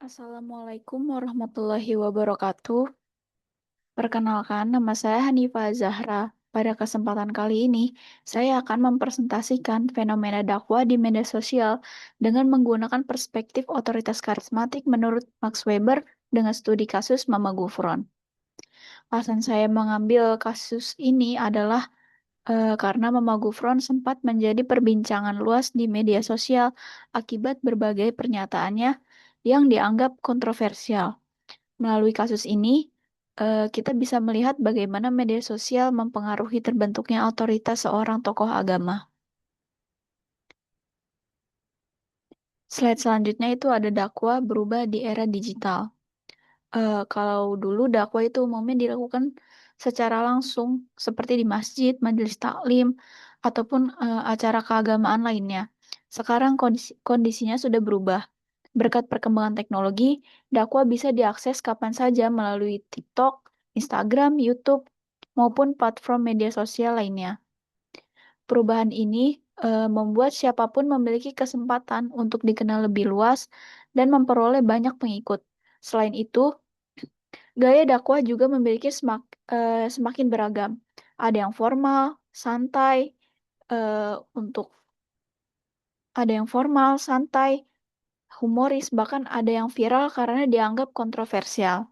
Assalamualaikum warahmatullahi wabarakatuh. Perkenalkan, nama saya Hanifah Zahra. Pada kesempatan kali ini, saya akan mempresentasikan fenomena dakwah di media sosial dengan menggunakan perspektif otoritas karismatik menurut Max Weber dengan studi kasus Mama Gufron. Alasan saya mengambil kasus ini adalah karena Mama Gufron sempat menjadi perbincangan luas di media sosial akibat berbagai pernyataannya yang dianggap kontroversial. Melalui kasus ini, kita bisa melihat bagaimana media sosial mempengaruhi terbentuknya otoritas seorang tokoh agama. Slide selanjutnya itu ada dakwah berubah di era digital. Kalau dulu dakwah itu umumnya dilakukan secara langsung, seperti di masjid, majelis taklim, ataupun acara keagamaan lainnya. Sekarang kondisinya sudah berubah. Berkat perkembangan teknologi, dakwah bisa diakses kapan saja melalui TikTok, Instagram, YouTube, maupun platform media sosial lainnya. Perubahan ini membuat siapapun memiliki kesempatan untuk dikenal lebih luas dan memperoleh banyak pengikut. Selain itu, gaya dakwah juga memiliki semakin beragam. Ada yang formal, santai, eh, untuk ada yang formal, santai, humoris, bahkan ada yang viral karena dianggap kontroversial.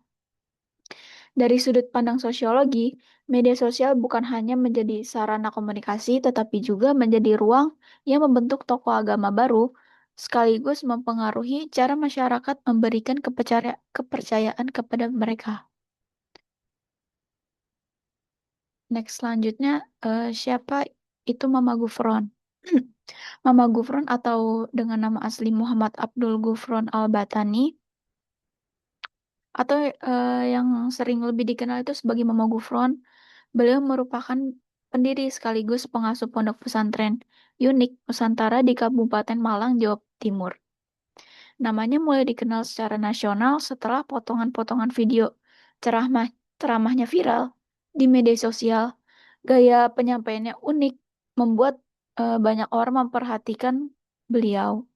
Dari sudut pandang sosiologi, media sosial bukan hanya menjadi sarana komunikasi, tetapi juga menjadi ruang yang membentuk tokoh agama baru, sekaligus mempengaruhi cara masyarakat memberikan kepercayaan kepada mereka. Next, selanjutnya, siapa itu Mama Gufron? Mama Gufron atau dengan nama asli Muhammad Abdul Gufron Al-Batani atau yang sering lebih dikenal itu sebagai Mama Gufron. Beliau merupakan pendiri sekaligus pengasuh pondok pesantren Unik Nusantara di Kabupaten Malang, Jawa Timur. Namanya mulai dikenal secara nasional setelah potongan-potongan video ceramah ceramahnya viral di media sosial. Gaya penyampaiannya unik, membuat banyak orang memperhatikan beliau.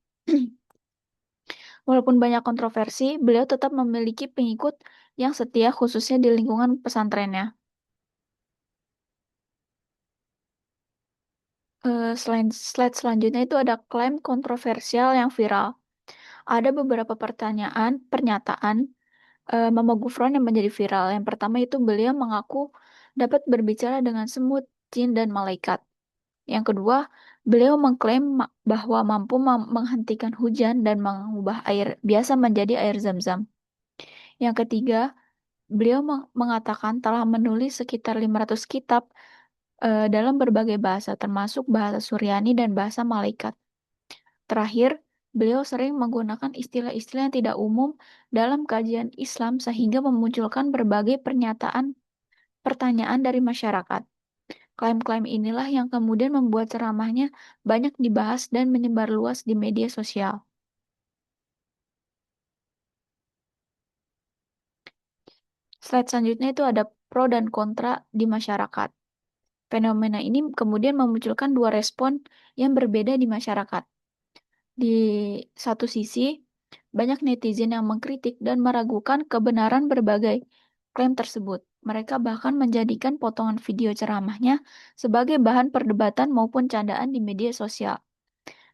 Walaupun banyak kontroversi, beliau tetap memiliki pengikut yang setia khususnya di lingkungan pesantrennya. Selain slide selanjutnya itu ada klaim kontroversial yang viral. Ada beberapa pernyataan Mama Gufron yang menjadi viral. Yang pertama itu beliau mengaku dapat berbicara dengan semut, jin, dan malaikat. Yang kedua, beliau mengklaim bahwa mampu menghentikan hujan dan mengubah air biasa menjadi air zam-zam. Yang ketiga, beliau mengatakan telah menulis sekitar 500 kitab dalam berbagai bahasa, termasuk bahasa Suryani dan bahasa malaikat. Terakhir, beliau sering menggunakan istilah-istilah yang tidak umum dalam kajian Islam sehingga memunculkan berbagai pertanyaan dari masyarakat. Klaim-klaim inilah yang kemudian membuat ceramahnya banyak dibahas dan menyebar luas di media sosial. Slide selanjutnya itu ada pro dan kontra di masyarakat. Fenomena ini kemudian memunculkan dua respon yang berbeda di masyarakat. Di satu sisi, banyak netizen yang mengkritik dan meragukan kebenaran berbagai klaim tersebut. Mereka bahkan menjadikan potongan video ceramahnya sebagai bahan perdebatan maupun candaan di media sosial.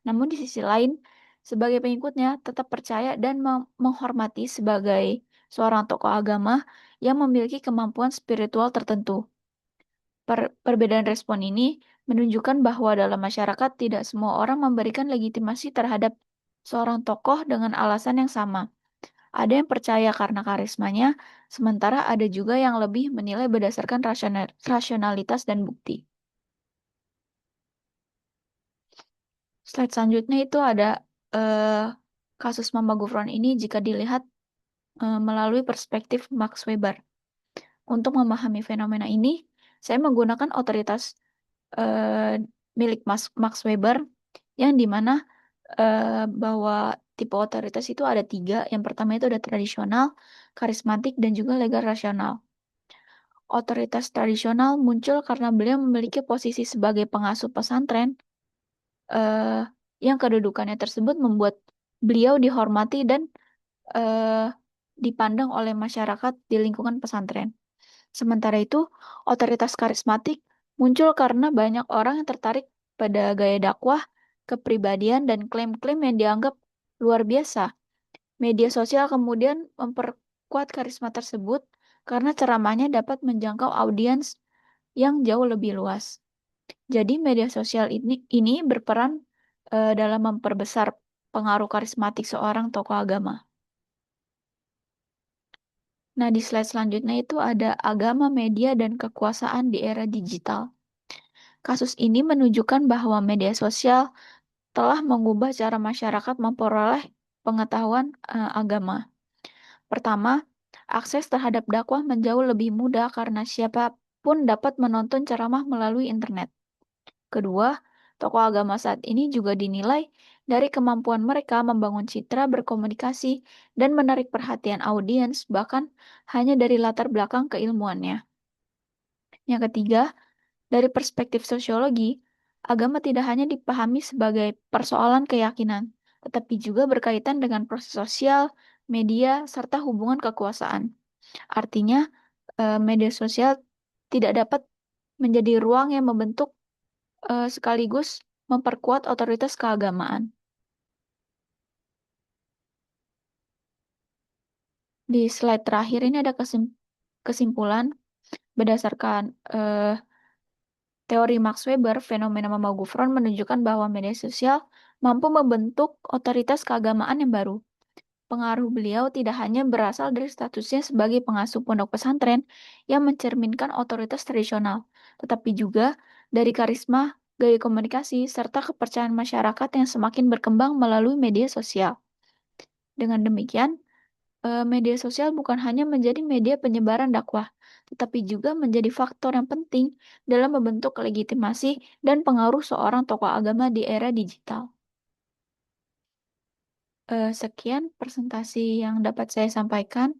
Namun di sisi lain, sebagai pengikutnya tetap percaya dan menghormati sebagai seorang tokoh agama yang memiliki kemampuan spiritual tertentu. Perbedaan respon ini menunjukkan bahwa dalam masyarakat tidak semua orang memberikan legitimasi terhadap seorang tokoh dengan alasan yang sama. Ada yang percaya karena karismanya, sementara ada juga yang lebih menilai berdasarkan rasionalitas dan bukti. Slide selanjutnya itu ada eh, kasus Mama Gufron ini jika dilihat melalui perspektif Max Weber. Untuk memahami fenomena ini, saya menggunakan otoritas eh, milik Max Weber yang dimana bahwa tipe otoritas itu ada tiga. Yang pertama itu ada tradisional, karismatik, dan juga legal rasional. Otoritas tradisional muncul karena beliau memiliki posisi sebagai pengasuh pesantren eh, yang kedudukannya tersebut membuat beliau dihormati dan eh, dipandang oleh masyarakat di lingkungan pesantren. Sementara itu, otoritas karismatik muncul karena banyak orang yang tertarik pada gaya dakwah, kepribadian, dan klaim-klaim yang dianggap luar biasa. Media sosial kemudian memperkuat karisma tersebut karena ceramahnya dapat menjangkau audiens yang jauh lebih luas. Jadi media sosial ini berperan dalam memperbesar pengaruh karismatik seorang tokoh agama. Nah, di slide selanjutnya itu ada agama, media, dan kekuasaan di era digital. Kasus ini menunjukkan bahwa media sosial telah mengubah cara masyarakat memperoleh pengetahuan agama. Pertama, akses terhadap dakwah menjauh lebih mudah karena siapapun dapat menonton ceramah melalui internet. Kedua, tokoh agama saat ini juga dinilai dari kemampuan mereka membangun citra, berkomunikasi, dan menarik perhatian audiens, bahkan hanya dari latar belakang keilmuannya. Yang ketiga, dari perspektif sosiologi, agama tidak hanya dipahami sebagai persoalan keyakinan, tetapi juga berkaitan dengan proses sosial, media, serta hubungan kekuasaan. Artinya, media sosial tidak dapat menjadi ruang yang membentuk sekaligus memperkuat otoritas keagamaan. Di slide terakhir ini ada kesimpulan berdasarkan teori Max Weber, fenomena Mama Gufron menunjukkan bahwa media sosial mampu membentuk otoritas keagamaan yang baru. Pengaruh beliau tidak hanya berasal dari statusnya sebagai pengasuh pondok pesantren yang mencerminkan otoritas tradisional, tetapi juga dari karisma, gaya komunikasi, serta kepercayaan masyarakat yang semakin berkembang melalui media sosial. Dengan demikian, media sosial bukan hanya menjadi media penyebaran dakwah, tetapi juga menjadi faktor yang penting dalam membentuk legitimasi dan pengaruh seorang tokoh agama di era digital. Sekian presentasi yang dapat saya sampaikan.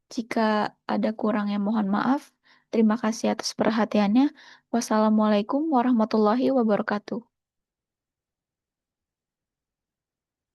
Jika ada kurangnya mohon maaf. Terima kasih atas perhatiannya. Wassalamualaikum warahmatullahi wabarakatuh.